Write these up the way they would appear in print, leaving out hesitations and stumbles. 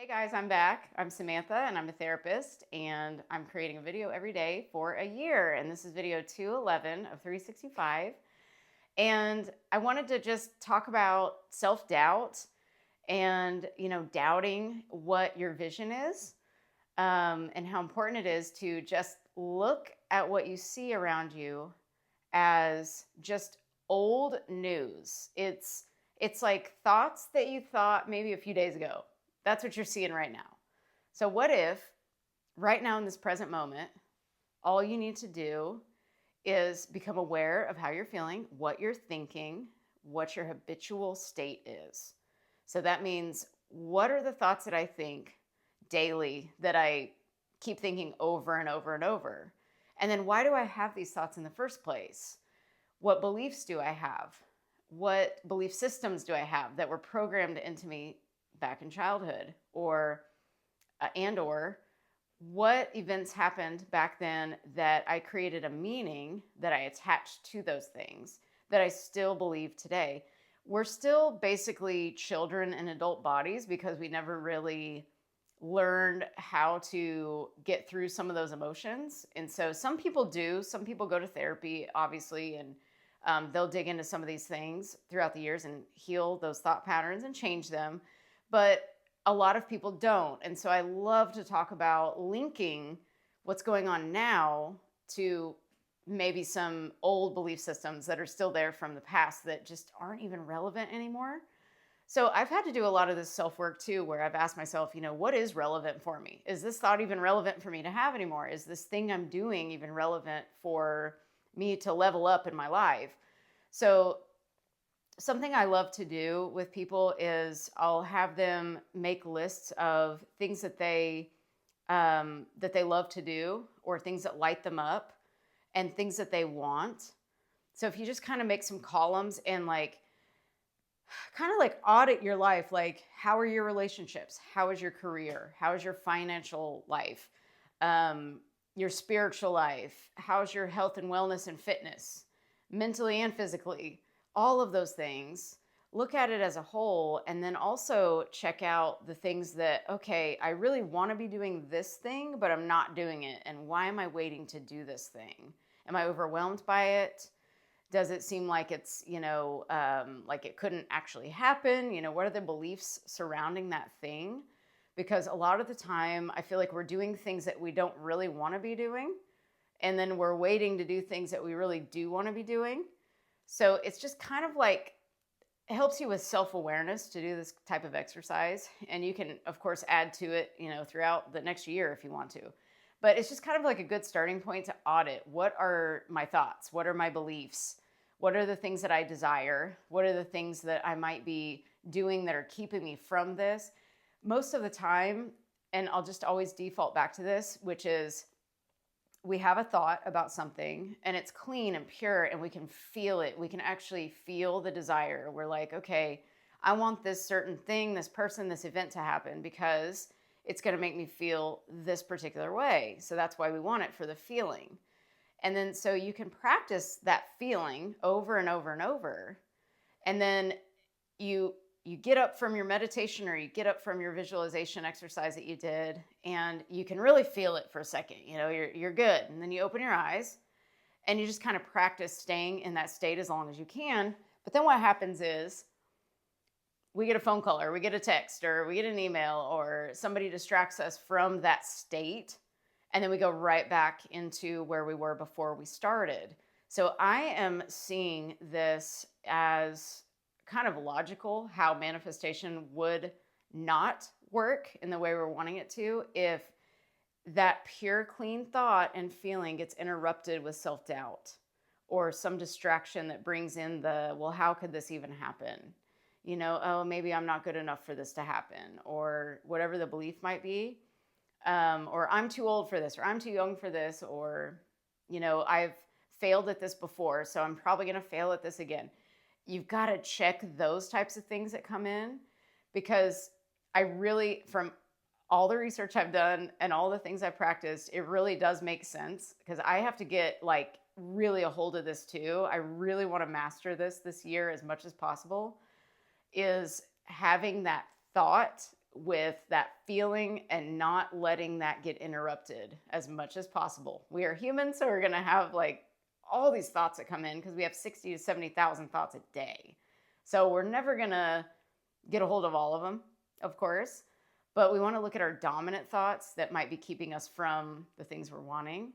Hey guys, I'm back. I'm Samantha and I'm a therapist, and I'm creating a video every day for a year. And this is video 211 of 365. And I wanted to just talk about self-doubt and, doubting what your vision is, and how important it is to just look at what you see around you as just old news. It's like thoughts that you thought maybe a few days ago. That's what you're seeing right now. So what if right now in this present moment, all you need to do is become aware of how you're feeling, what you're thinking, what your habitual state is. So that means, what are the thoughts that I think daily that I keep thinking over and over and over? And then why do I have these thoughts in the first place? What beliefs do I have? What belief systems do I have that were programmed into me back in childhood? Or what events happened back then that I created a meaning that I attached to those things that I still believe today? We're still basically children in adult bodies because we never really learned how to get through some of those emotions. And so some people do. Some people go to therapy, obviously, and they'll dig into some of these things throughout the years and heal those thought patterns and change them. But a lot of people don't. And so I love to talk about linking what's going on now to maybe some old belief systems that are still there from the past that just aren't even relevant anymore. So I've had to do a lot of this self-work too, where I've asked myself, what is relevant for me? Is this thought even relevant for me to have anymore? Is this thing I'm doing even relevant for me to level up in my life? So something I love to do with people is I'll have them make lists of things that they love to do, or things that light them up, and things that they want. So if you just kind of make some columns and kind of audit your life, like, how are your relationships? How is your career? How is your financial life? Your spiritual life? How's your health and wellness and fitness, mentally and physically? All of those things. Look at it as a whole, and then also check out the things that, okay, I really want to be doing this thing, but I'm not doing it. And why am I waiting to do this thing? Am I overwhelmed by it? Does it seem like it's, like it couldn't actually happen? What are the beliefs surrounding that thing? Because a lot of the time, I feel like we're doing things that we don't really want to be doing. And then we're waiting to do things that we really do want to be doing. So it's just kind of like, it helps you with self-awareness to do this type of exercise. And you can, of course, add to it, throughout the next year if you want to. But it's just kind of like a good starting point to audit. What are my thoughts? What are my beliefs? What are the things that I desire? What are the things that I might be doing that are keeping me from this? Most of the time, and I'll just always default back to this, which is, we have a thought about something and it's clean and pure and we can feel it. We can actually feel the desire. We're like, okay, I want this certain thing, this person, this event to happen because it's going to make me feel this particular way. So that's why we want it, for the feeling. And then so you can practice that feeling over and over and over. And then you get up from your meditation, or you get up from your visualization exercise that you did, and you can really feel it for a second. You're good. And then you open your eyes and you just kind of practice staying in that state as long as you can. But then what happens is, we get a phone call, or we get a text, or we get an email, or somebody distracts us from that state. And then we go right back into where we were before we started. So I am seeing this as kind of logical, how manifestation would not work in the way we're wanting it to if that pure, clean thought and feeling gets interrupted with self-doubt or some distraction that brings in well, how could this even happen? Oh, maybe I'm not good enough for this to happen, or whatever the belief might be. Or I'm too old for this, or I'm too young for this, or, I've failed at this before, so I'm probably going to fail at this again. You've got to check those types of things that come in, because I really, from all the research I've done and all the things I've practiced, it really does make sense, because I have to get really a hold of this too. I really want to master this year as much as possible, is having that thought with that feeling and not letting that get interrupted as much as possible. We are humans, so we're going to have like all these thoughts that come in because we have 60 to 70,000 thoughts a day. So we're never going to get a hold of all of them, of course, but we want to look at our dominant thoughts that might be keeping us from the things we're wanting.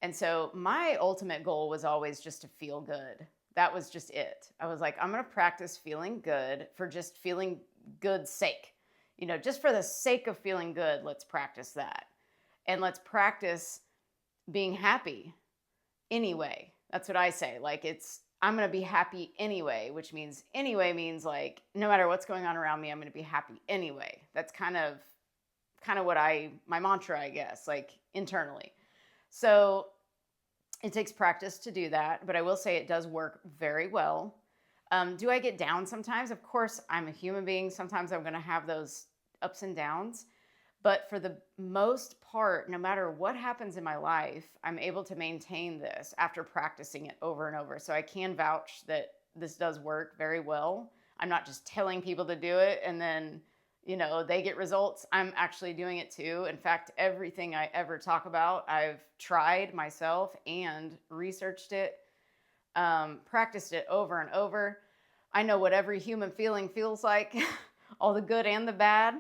And so my ultimate goal was always just to feel good. That was just it. I was like, I'm going to practice feeling good for just feeling good's sake. You know, just for the sake of feeling good, let's practice that. And let's practice being happy anyway. That's what I say. Like I'm going to be happy anyway, which means anyway means like, no matter what's going on around me, I'm going to be happy anyway. That's kind of what my mantra, I guess, like internally. So it takes practice to do that, but I will say it does work very well. Do I get down sometimes? Of course, I'm a human being. Sometimes I'm going to have those ups and downs. But for the most part, no matter what happens in my life, I'm able to maintain this after practicing it over and over. So I can vouch that this does work very well. I'm not just telling people to do it and then, you know, they get results. I'm actually doing it too. In fact, everything I ever talk about, I've tried myself and researched it, practiced it over and over. I know what every human feeling feels like, all the good and the bad.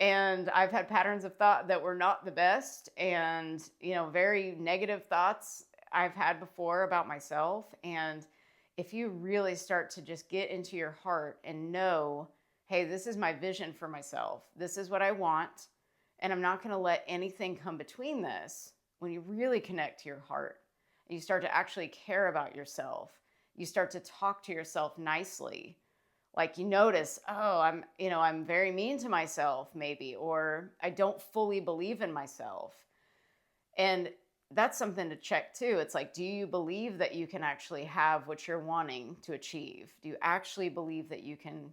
And I've had patterns of thought that were not the best and, you know, very negative thoughts I've had before about myself. And if you really start to just get into your heart and know, hey, this is my vision for myself. This is what I want. And I'm not going to let anything come between this. When you really connect to your heart and you start to actually care about yourself, you start to talk to yourself nicely. Like you notice, oh, I'm very mean to myself maybe, or I don't fully believe in myself. And that's something to check too. It's like, do you believe that you can actually have what you're wanting to achieve? Do you actually believe that you can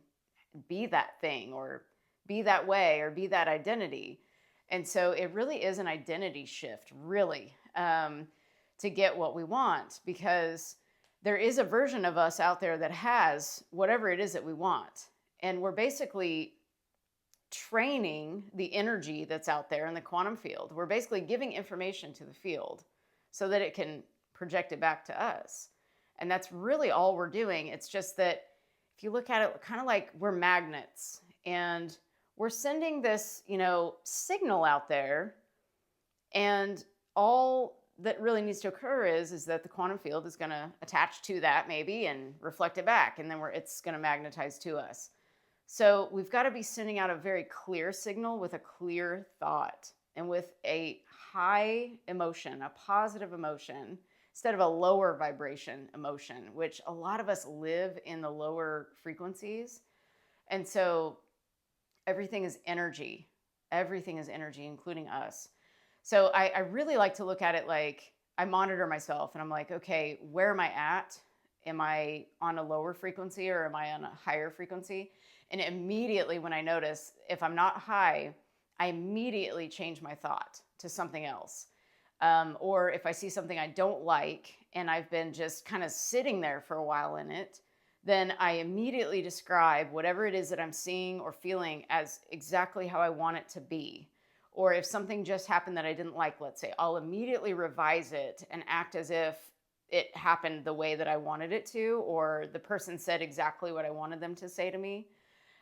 be that thing or be that way or be that identity? And so it really is an identity shift, really, to get what we want, because there is a version of us out there that has whatever it is that we want. And we're basically training the energy that's out there in the quantum field. We're basically giving information to the field so that it can project it back to us. And that's really all we're doing. It's just that if you look at it kind of like we're magnets and we're sending this, signal out there, and all that really needs to occur is that the quantum field is going to attach to that maybe and reflect it back, and then it's going to magnetize to us. So we've got to be sending out a very clear signal with a clear thought and with a high emotion, a positive emotion, instead of a lower vibration emotion, which a lot of us live in the lower frequencies. And so everything is energy. Everything is energy, including us. So I really like to look at it like I monitor myself and I'm like, okay, where am I at? Am I on a lower frequency or am I on a higher frequency? And immediately when I notice if I'm not high, I immediately change my thought to something else. Or if I see something I don't like and I've been just kind of sitting there for a while in it, then I immediately describe whatever it is that I'm seeing or feeling as exactly how I want it to be. Or if something just happened that I didn't like, let's say, I'll immediately revise it and act as if it happened the way that I wanted it to, or the person said exactly what I wanted them to say to me.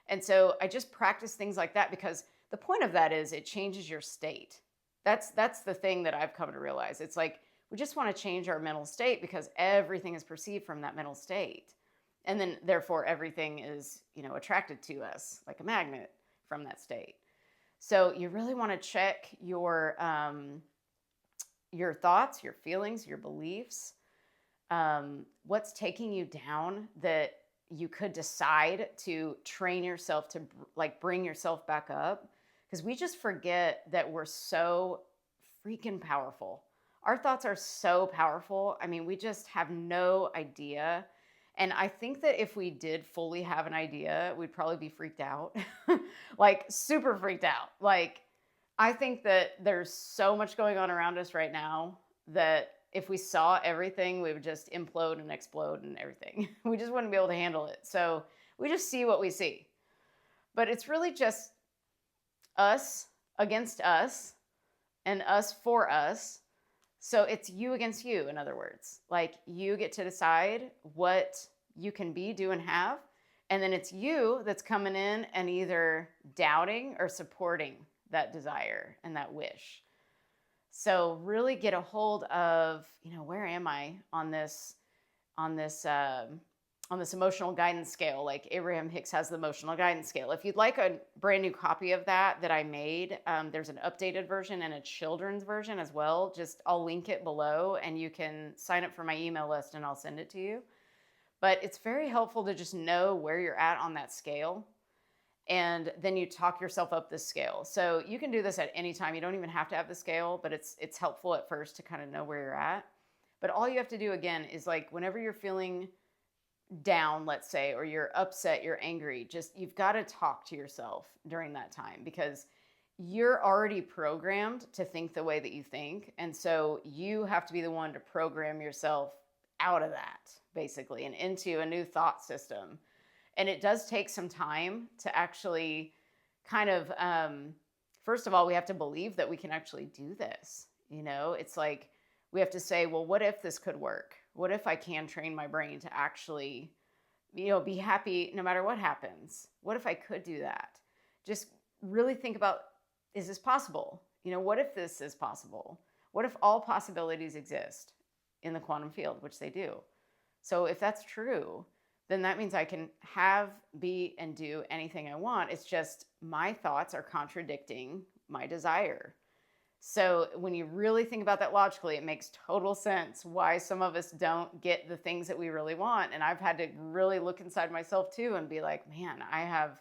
And so I just practice things like that because the point of that is it changes your state. That's the thing that I've come to realize. It's like we just want to change our mental state because everything is perceived from that mental state. And then therefore everything is, attracted to us like a magnet from that state. So you really want to check your thoughts, your feelings, your beliefs, what's taking you down that you could decide to train yourself to bring yourself back up. Because we just forget that we're so freaking powerful. Our thoughts are so powerful. I mean, we just have no idea. And I think that if we did fully have an idea, we'd probably be freaked out, like super freaked out. Like, I think that there's so much going on around us right now that if we saw everything, we would just implode and explode and everything. We just wouldn't be able to handle it. So we just see what we see. But it's really just us against us and us for us. So it's you against you, in other words. Like, you get to decide what you can be, do, and have. And then it's you that's coming in and either doubting or supporting that desire and that wish. So really get a hold of, where am I on this emotional guidance scale? Like Abraham Hicks has the emotional guidance scale. If you'd like a brand new copy of that I made, there's an updated version and a children's version as well. I'll link it below, and you can sign up for my email list and I'll send it to you. But it's very helpful to just know where you're at on that scale. And then you talk yourself up this scale. So you can do this at any time. You don't even have to have the scale, but it's helpful at first to kind of know where you're at. But all you have to do, again, is like whenever you're feeling down, let's say, or you're upset, you're angry, you've got to talk to yourself during that time, because you're already programmed to think the way that you think. And so you have to be the one to program yourself out of that, basically, and into a new thought system. And it does take some time to actually kind of, first of all, we have to believe that we can actually do this. It's like we have to say, well, what if this could work? What if I can train my brain to actually, be happy no matter what happens? What if I could do that? Just really think about, is this possible? What if this is possible? What if all possibilities exist in the quantum field, which they do? So if that's true, then that means I can have, be, and do anything I want. It's just my thoughts are contradicting my desire. So when you really think about that logically, it makes total sense why some of us don't get the things that we really want. And I've had to really look inside myself too and be like, man, I have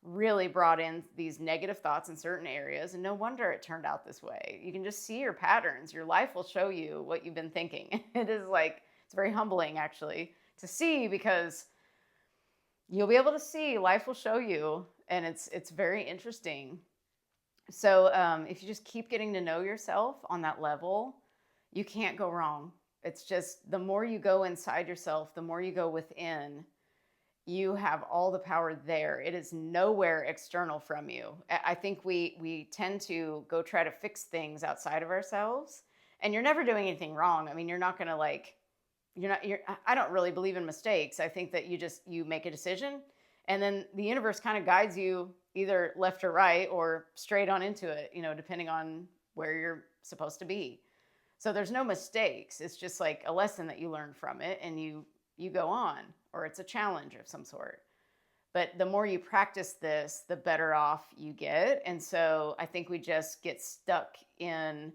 really brought in these negative thoughts in certain areas, and no wonder it turned out this way. You can just see your patterns. Your life will show you what you've been thinking. It's very humbling, actually, to see, because you'll be able to see, life will show you, and it's very interesting. So if you just keep getting to know yourself on that level, you can't go wrong. It's just the more you go inside yourself, the more you go within, you have all the power there. It is nowhere external from you. I think we tend to go try to fix things outside of ourselves, and you're never doing anything wrong. I mean, you're not going to I don't really believe in mistakes. I think that you make a decision, and then the universe kind of guides you either left or right or straight on into it, depending on where you're supposed to be. So there's no mistakes. It's just like a lesson that you learn from it, and you go on, or it's a challenge of some sort. But the more you practice this, the better off you get. And so I think we just get stuck in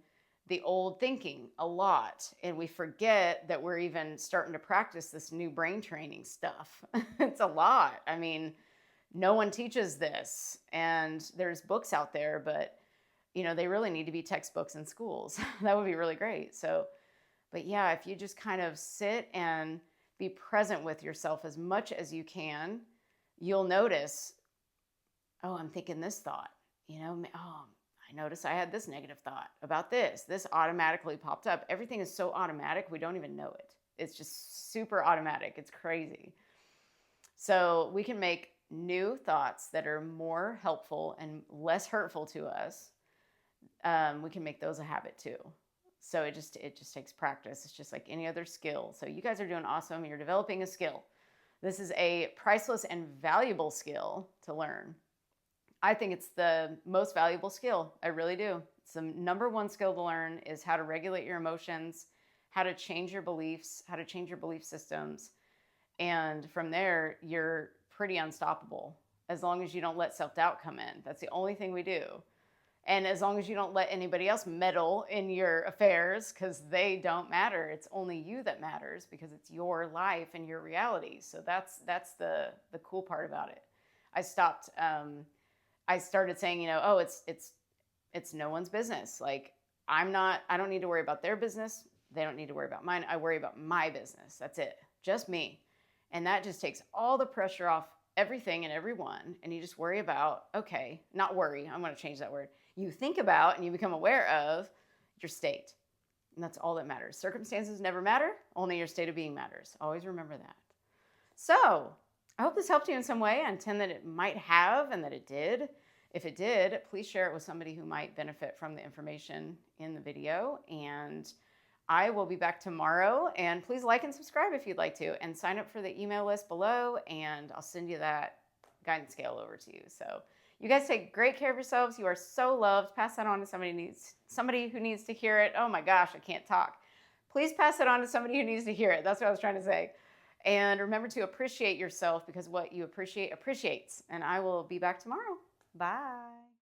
the old thinking a lot, and we forget that we're even starting to practice this new brain training stuff. It's a lot. I mean, no one teaches this, and there's books out there, but they really need to be textbooks in schools. That would be really great. But yeah, if you just kind of sit and be present with yourself as much as you can, you'll notice, oh, I'm thinking this thought, oh, I noticed I had this negative thought about this. This automatically popped up. Everything is so automatic, we don't even know it. It's just super automatic. It's crazy. So we can make new thoughts that are more helpful and less hurtful to us. We can make those a habit too. So it just takes practice. It's just like any other skill. So you guys are doing awesome. You're developing a skill. This is a priceless and valuable skill to learn. I think it's the most valuable skill. I really do. It's the number one skill to learn is how to regulate your emotions, how to change your beliefs, how to change your belief systems. And from there, you're pretty unstoppable as long as you don't let self-doubt come in. That's the only thing we do. And as long as you don't let anybody else meddle in your affairs, because they don't matter. It's only you that matters, because it's your life and your reality. So that's the cool part about it. I started saying, it's no one's business. Like, I don't need to worry about their business. They don't need to worry about mine. I worry about my business. That's it. Just me. And that just takes all the pressure off everything and everyone. And you just worry about, not worry. I'm going to change that word. You think about and you become aware of your state. And that's all that matters. Circumstances never matter. Only your state of being matters. Always remember that. So I hope this helped you in some way. I intend that it might have, and that it did. If it did, please share it with somebody who might benefit from the information in the video. And I will be back tomorrow. And please like and subscribe if you'd like to, and sign up for the email list below, and I'll send you that guidance scale over to you. So you guys take great care of yourselves. You are so loved. Pass that on to somebody who needs to hear it. Oh my gosh, I can't talk. Please pass it on to somebody who needs to hear it. That's what I was trying to say. And remember to appreciate yourself, because what you appreciate appreciates. And I will be back tomorrow. Bye.